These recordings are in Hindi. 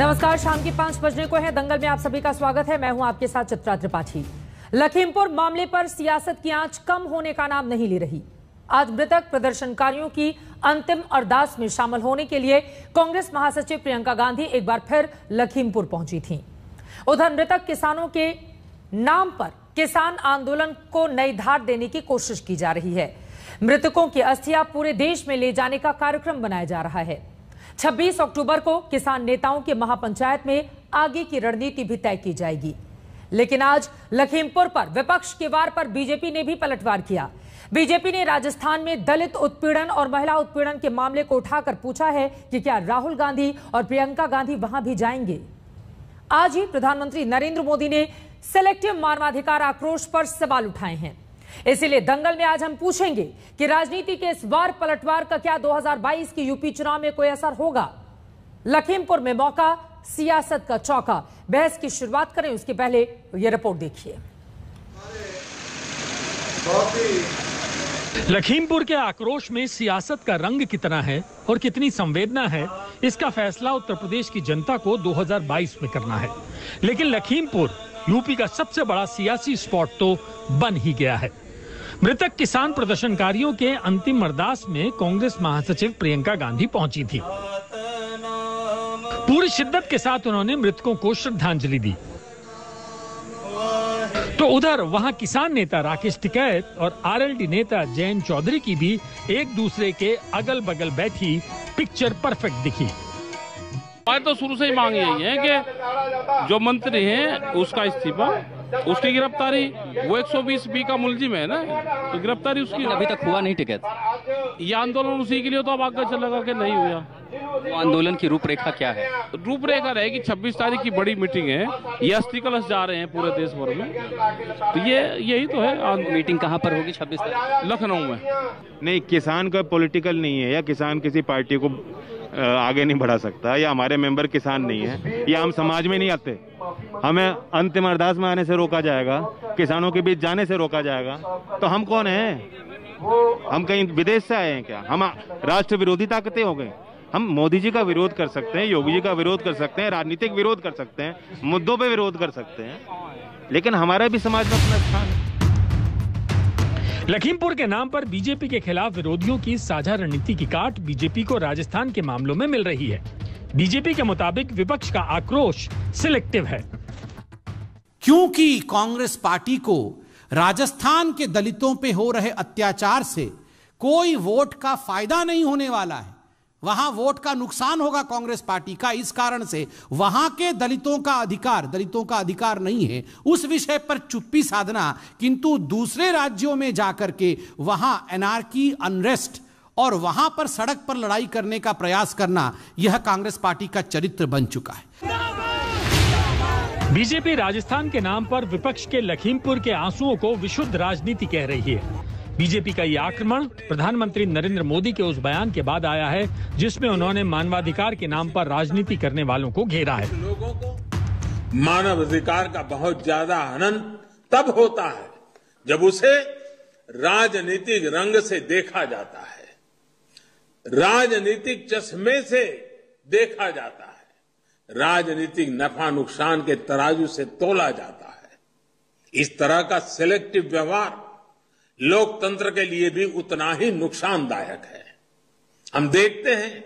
नमस्कार, शाम के 5 बजने को है। दंगल में आप सभी का स्वागत है। मैं हूं आपके साथ चित्रा त्रिपाठी। लखीमपुर मामले पर सियासत की आंच कम होने का नाम नहीं ले रही। आज मृतक प्रदर्शनकारियों की अंतिम अरदास में शामिल होने के लिए कांग्रेस महासचिव प्रियंका गांधी एक बार फिर लखीमपुर पहुंची थीं। उधर मृतक किसानों के नाम पर किसान आंदोलन को नई धार देने की कोशिश की जा रही है। मृतकों की अस्थियां पूरे देश में ले जाने का कार्यक्रम बनाया जा रहा है। 26 अक्टूबर को किसान नेताओं के महापंचायत में आगे की रणनीति भी तय की जाएगी। लेकिन आज लखीमपुर पर विपक्ष के वार पर बीजेपी ने भी पलटवार किया। बीजेपी ने राजस्थान में दलित उत्पीड़न और महिला उत्पीड़न के मामले को उठाकर पूछा है कि क्या राहुल गांधी और प्रियंका गांधी वहां भी जाएंगे। आज ही प्रधानमंत्री नरेंद्र मोदी ने सिलेक्टिव मानवाधिकार आक्रोश पर सवाल उठाए हैं। इसीलिए दंगल में आज हम पूछेंगे कि राजनीति के इस बार पलटवार का क्या 2022 के यूपी चुनाव में कोई असर होगा। लखीमपुर में मौका, सियासत का चौका। बहस की शुरुआत करें उसके पहले ये रिपोर्ट देखिए। लखीमपुर के आक्रोश में सियासत का रंग कितना है और कितनी संवेदना है, इसका फैसला उत्तर प्रदेश की जनता को 2022 में करना है। लेकिन लखीमपुर यूपी का सबसे बड़ा सियासी स्पॉट तो बन ही गया है। मृतक किसान प्रदर्शनकारियों के अंतिम अरदास में कांग्रेस महासचिव प्रियंका गांधी पहुंची थी। पूरी शिद्दत के साथ उन्होंने मृतकों को श्रद्धांजलि दी। तो उधर वहां किसान नेता राकेश टिकैत और आरएलडी नेता जयंत चौधरी की भी एक दूसरे के अगल बगल बैठी पिक्चर परफेक्ट दिखी। हमारी तो शुरू से ही मांग यही है कि जो मंत्री हैं उसका इस्तीफा, उसकी गिरफ्तारी। वो 120B का मुलजिम है ना, तो गिरफ्तारी उसकी अभी तक हुआ नहीं। टिकैत ये आंदोलन उसी के लिए तो अब आगे चलेगा कि नहीं हुआ। वो आंदोलन की रूपरेखा क्या है? रूपरेखा रहेगी 26 तारीख की बड़ी मीटिंग है। ये अस्थि कलश जा रहे हैं पूरे देश भर में, तो ये यही तो है। मीटिंग कहाँ पर होगी? 26 तारीख लखनऊ में। नहीं, किसान का पॉलिटिकल नहीं है, या किसान किसी पार्टी को आगे नहीं बढ़ा सकता, या हमारे मेंबर किसान नहीं है, या हम समाज में नहीं आते। हमें अंतिम अरदास में आने से रोका जाएगा, किसानों के बीच जाने से रोका जाएगा, तो हम कौन हैं? हम कहीं विदेश से आए हैं क्या? हम राष्ट्र विरोधी ताकतें हो गए। हम मोदी जी का विरोध कर सकते हैं, योगी जी का विरोध कर सकते हैं, राजनीतिक विरोध कर सकते हैं, मुद्दों पे विरोध कर सकते हैं, लेकिन हमारा भी समाज में अपना स्थान है। लखीमपुर के नाम पर बीजेपी के खिलाफ विरोधियों की साझा रणनीति की काट बीजेपी को राजस्थान के मामलों में मिल रही है। बीजेपी के मुताबिक विपक्ष का आक्रोश सिलेक्टिव है, क्योंकि कांग्रेस पार्टी को राजस्थान के दलितों पे हो रहे अत्याचार से कोई वोट का फायदा नहीं होने वाला है। वहां वोट का नुकसान होगा कांग्रेस पार्टी का। इस कारण से वहां के दलितों का अधिकार नहीं है उस विषय पर चुप्पी साधना, किंतु दूसरे राज्यों में जाकर के वहां एनार्की, अनरेस्ट और वहां पर सड़क पर लड़ाई करने का प्रयास करना, यह कांग्रेस पार्टी का चरित्र बन चुका है। बीजेपी राजस्थान के नाम पर विपक्ष के लखीमपुर के आंसुओं को विशुद्ध राजनीति कह रही है। बीजेपी का ये आक्रमण प्रधानमंत्री नरेंद्र मोदी के उस बयान के बाद आया है जिसमें उन्होंने मानवाधिकार के नाम पर राजनीति करने वालों को घेरा है। लोगों को मानवाधिकार का बहुत ज्यादा हनन तब होता है जब उसे राजनीतिक रंग से देखा जाता है, राजनीतिक चश्मे से देखा जाता है, राजनीतिक नफा नुकसान के तराजू से तोला जाता है। इस तरह का सिलेक्टिव व्यवहार लोकतंत्र के लिए भी उतना ही नुकसानदायक है। हम देखते हैं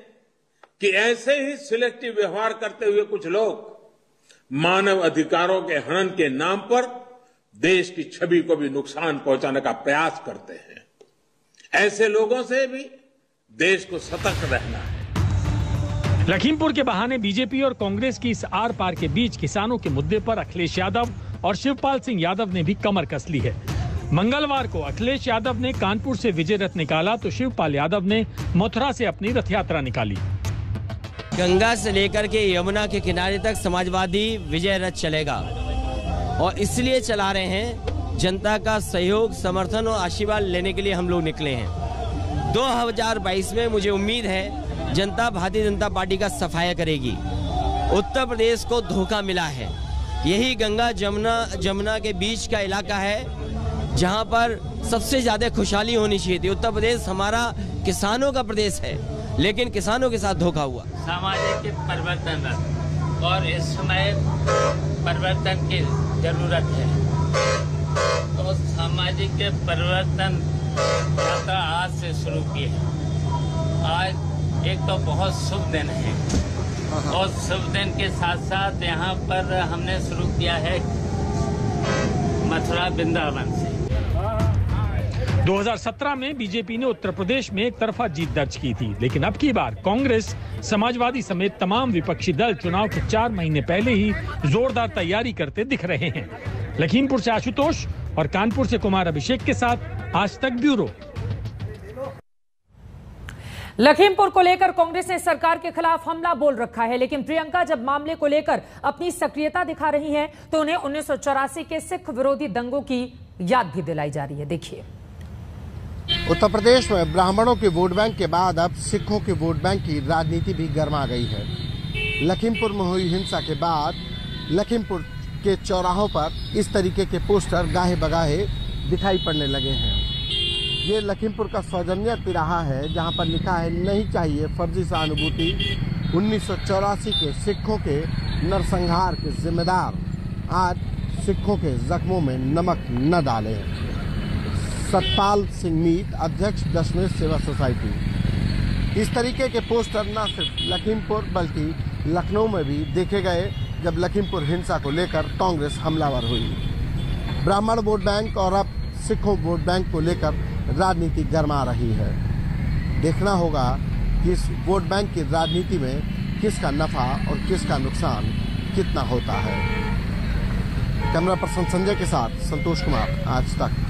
कि ऐसे ही सिलेक्टिव व्यवहार करते हुए कुछ लोग मानव अधिकारों के हनन के नाम पर देश की छवि को भी नुकसान पहुंचाने का प्रयास करते हैं। ऐसे लोगों से भी देश को सतर्क रहना है। लखीमपुर के बहाने बीजेपी और कांग्रेस की इस आर पार के बीच किसानों के मुद्दे पर अखिलेश यादव और शिवपाल सिंह यादव ने भी कमर कस ली है। मंगलवार को अखिलेश यादव ने कानपुर से विजय रथ निकाला तो शिवपाल यादव ने मथुरा से अपनी रथ यात्रा निकाली। गंगा से लेकर के यमुना के किनारे तक समाजवादी विजय रथ चलेगा और इसलिए चला रहे हैं, जनता का सहयोग, समर्थन और आशीर्वाद लेने के लिए हम लोग निकले हैं। 2022 में मुझे उम्मीद है जनता भारतीय जनता पार्टी का सफाया करेगी। उत्तर प्रदेश को धोखा मिला है। यही गंगा जमुना के बीच का इलाका है जहां पर सबसे ज्यादा खुशहाली होनी चाहिए थी। उत्तर प्रदेश हमारा किसानों का प्रदेश है, लेकिन किसानों के साथ धोखा हुआ। सामाजिक परिवर्तन और इस समय परिवर्तन की जरूरत है। तो सामाजिक परिवर्तन यात्रा आज से शुरू की है। आज एक तो बहुत शुभ दिन है और शुभ दिन के साथ साथ यहाँ पर हमने शुरू किया है मथुरा वृंदावन से। 2017 में बीजेपी ने उत्तर प्रदेश में एक तरफा जीत दर्ज की थी, लेकिन अब की बार कांग्रेस, समाजवादी समेत तमाम विपक्षी दल चुनाव के 4 महीने पहले ही जोरदार तैयारी करते दिख रहे हैं। लखीमपुर से आशुतोष और कानपुर से कुमार अभिषेक के साथ आज तक ब्यूरो। लखीमपुर को लेकर कांग्रेस ने सरकार के खिलाफ हमला बोल रखा है, लेकिन प्रियंका जब मामले को लेकर अपनी सक्रियता दिखा रही हैं, तो उन्हें 1984 के सिख विरोधी दंगों की याद भी दिलाई जा रही है। देखिए, उत्तर प्रदेश में ब्राह्मणों के वोट बैंक के बाद अब सिखों के वोट बैंक की राजनीति भी गर्मा गई है। लखीमपुर में हुई हिंसा के बाद लखीमपुर के चौराहों पर इस तरीके के पोस्टर गाहे बगाहे दिखाई पड़ने लगे हैं। ये लखीमपुर का सौजन्य तिराहा है, जहां पर लिखा है नहीं चाहिए फर्जी सहानुभूति। 1984 के सिखों के नरसंहार के जिम्मेदार आज सिखों के जख्मों में नमक न डालें। सतपाल सिंह मीत, अध्यक्ष दशमेश सेवा सोसाइटी। इस तरीके के पोस्टर न सिर्फ लखीमपुर बल्कि लखनऊ में भी देखे गए, जब लखीमपुर हिंसा को लेकर कांग्रेस हमलावर हुई। ब्राह्मण वोट बैंक और अब सिखों वोट बैंक को लेकर राजनीति गर्मा रही है। देखना होगा कि इस वोट बैंक की राजनीति में किसका नफा और किसका नुकसान कितना होता है। कैमरा पर्सन संजय के साथ संतोष कुमार, आज तक।